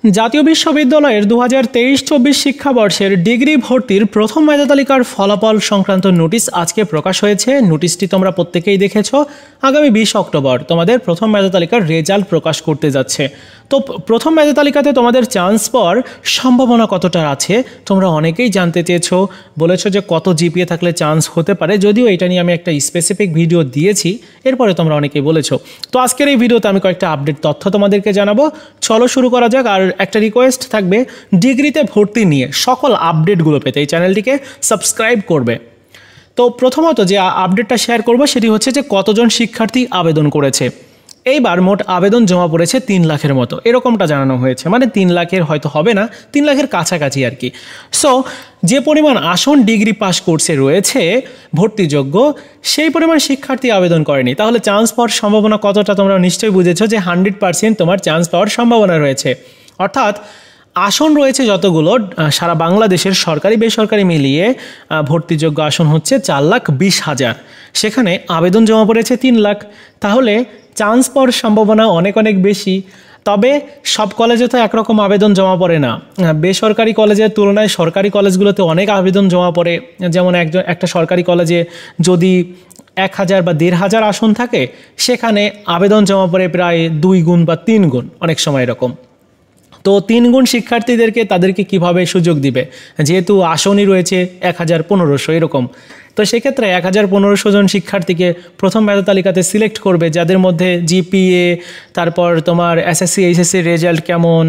জাতীয় বিশ্ববিদ্যালয়ের 2023-24 শিক্ষাবর্ষের ডিগ্রি ভর্তির প্রথম মেধা তালিকার ফলাফল সংক্রান্ত নোটিশ আজকে প্রকাশ হয়েছে। নোটিশটি তোমরা প্রত্যেকেই দেখেছো। আগামী 20 অক্টোবর তোমাদের প্রথম মেধা তালিকার রেজাল্ট প্রকাশ করতে যাচ্ছে। তো প্রথম মেধা তালিকাতে তোমাদের চান্স পাওয়ার সম্ভাবনা কতটা আছে তোমরা অনেকেই জানতে চেয়েছো, বলেছো যে কত জিপিএ থাকলে চান্স হতে পারে। যদিও এটা নিয়ে আমি একটা স্পেসিফিক ভিডিও দিয়েছি, এরপরে তোমরা অনেকেই বলেছো। তো আজকের এই ভিডিওতে আমি কয়েকটা আপডেট তথ্য তোমাদেরকে জানাবো। চলো শুরু করা যাক। আর একটা রিকোয়েস্ট থাকবে, ডিগ্রিতে ভর্তি নিয়ে সকল আপডেটগুলো পেতে এই চ্যানেলটিকে সাবস্ক্রাইব করবে। তো প্রথমত যে আপডেটটা শেয়ার করব সেটি হচ্ছে যে কতজন শিক্ষার্থী আবেদন করেছে। এইবার মোট আবেদন জমা পড়েছে 3 লাখের মতো, এরকমটা জানানো হয়েছে। মানে 3 লাখের হয়তো হবে না, 3 লাখের কাছাকাছি আর কি। সো যে পরিমাণ আসন ডিগ্রি পাস কোর্সে রয়েছে ভর্তিযোগ্য, সেই পরিমাণ শিক্ষার্থী আবেদন করেনি। তাহলে চান্স পাওয়ার সম্ভাবনা কতটা তোমরা নিশ্চয়ই বুঝেছো যে 100% তোমার চান্স পাওয়ার সম্ভাবনা রয়েছে। অর্থাৎ আসন রয়েছে যতগুলো সারা বাংলাদেশের সরকারি বেসরকারি মিলিয়ে ভর্তিযোগ্য আসন হচ্ছে 4,20,000। সেখানে আবেদন জমা পড়েছে 3 লাখ। তাহলে চান্স পাওয়ার সম্ভাবনা অনেক অনেক বেশি। তবে সব কলেজে তো একরকম আবেদন জমা পড়ে না। বেসরকারি কলেজের তুলনায় সরকারি কলেজগুলোতে অনেক আবেদন জমা পড়ে। যেমন একটা সরকারি কলেজে যদি 1,000 বা 1,500 আসন থাকে, সেখানে আবেদন জমা পড়ে প্রায় 2 গুণ বা 3 গুণ, অনেক সময় এরকম। তো 3 গুণ শিক্ষার্থীদেরকে তাদেরকে কিভাবে সুযোগ দিবে, যেহেতু আসনই রয়েছে 1,1500 এরকম। তো সেক্ষেত্রে 1,1500 জন শিক্ষার্থীকে প্রথম মেধা তালিকাতে সিলেক্ট করবে, যাদের মধ্যে জিপিএ, তারপর তোমার এসএসসি এইচএসসি রেজাল্ট কেমন,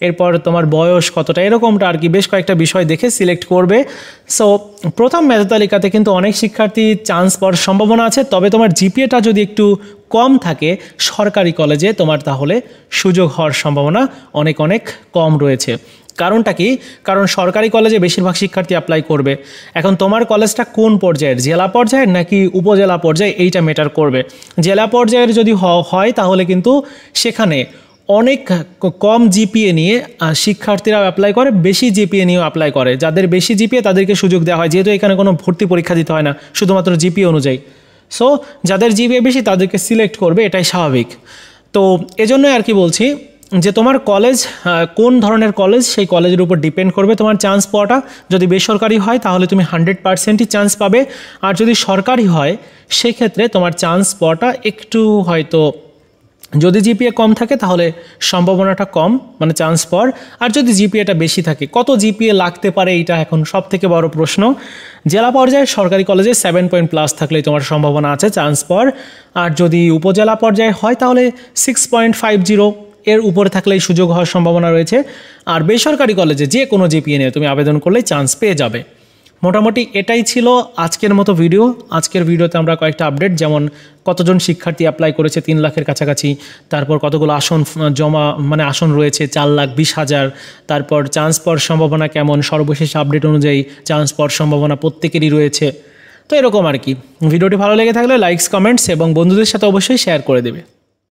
এরপর তোমার বয়স কতটা, এরকমটা আর কি বেশ কয়েকটা বিষয় দেখে সিলেক্ট করবে। সো প্রথম মেধা তালিকাতে কিন্তু অনেক শিক্ষার্থী চান্স পাওয়ার সম্ভাবনা আছে। তবে তোমার জিপিএটা যদি একটু কম থাকে সরকারি কলেজে, তোমার তাহলে সুযোগ হওয়ার সম্ভাবনা অনেক অনেক কম রয়েছে। কারণটা কি? কারণ সরকারি কলেজে বেশিরভাগ শিক্ষার্থী অ্যাপ্লাই করবে। এখন তোমার কলেজটা কোন পর্যায়ের, জেলা পর্যায়ের নাকি উপজেলা পর্যায়ে, এইটা ম্যাটার করবে। জেলা পর্যায়ের যদি হয় তাহলে কিন্তু সেখানে অনেক কম জিপিএ নিয়ে শিক্ষার্থীরা অ্যাপ্লাই করে, বেশি জিপিএ নিয়েও অ্যাপ্লাই করে। যাদের বেশি জিপিএ তাদেরকে সুযোগ দেওয়া হয়, যেহেতু এখানে কোনো ভর্তি পরীক্ষা দিতে হয় না, শুধুমাত্র জিপিএ অনুযায়ী। সো যাদের জিপিএ বেশি তাদেরকে সিলেক্ট করবে, এটাই স্বাভাবিক। তো এজন্যই আর কি বলছি যে তোমার কলেজ কোন ধরনের কলেজ, সেই কলেজের উপর ডিপেন্ড করবে তোমার চান্স পাওয়াটা। যদি বেসরকারি হয় তাহলে তুমি 100%ই চান্স পাবে, আর যদি সরকারি হয় সেক্ষেত্রে তোমার চান্স পাওয়াটা একটু হয়তো, যদি জিপিএ কম থাকে তাহলে সম্ভাবনাটা কম, মানে চান্স পাওয়ার। আর যদি জিপিএটা বেশি থাকে, কত জিপিএ লাগতে পারে এটা এখন সব থেকে বড় প্রশ্ন। জেলা পর্যায়ে সরকারি কলেজে 7 পয়েন্ট প্লাস থাকলেই তোমার সম্ভাবনা আছে চান্স পাওয়ার। আর যদি উপজেলা পর্যায়ে হয় তাহলে 6.50 এর উপরে থাকলেই সুযোগ হওয়ার সম্ভাবনা রয়েছে। আর বেসরকারি কলেজে যে কোনো জিপিএ নিয়ে তুমি আবেদন করলেই চান্স পেয়ে যাবে। মোটামুটি এটাই ছিল আজকের মতো ভিডিও। আজকের ভিডিওতে আমরা কয়েকটা আপডেট, যেমন কতজন শিক্ষার্থী অ্যাপ্লাই করেছে 3 লাখের কাছাকাছি, তারপর কতগুলো আসন আসন রয়েছে 4,20,000, তারপর চান্স পাওয়ার সম্ভাবনা কেমন, সর্বশেষ আপডেট অনুযায়ী চান্স পাওয়ার সম্ভাবনা প্রত্যেকেরই রয়েছে। তো এরকম আর কি। ভিডিওটি ভালো লেগে থাকলে লাইকস, কমেন্টস এবং বন্ধুদের সাথে অবশ্যই শেয়ার করে দেবে।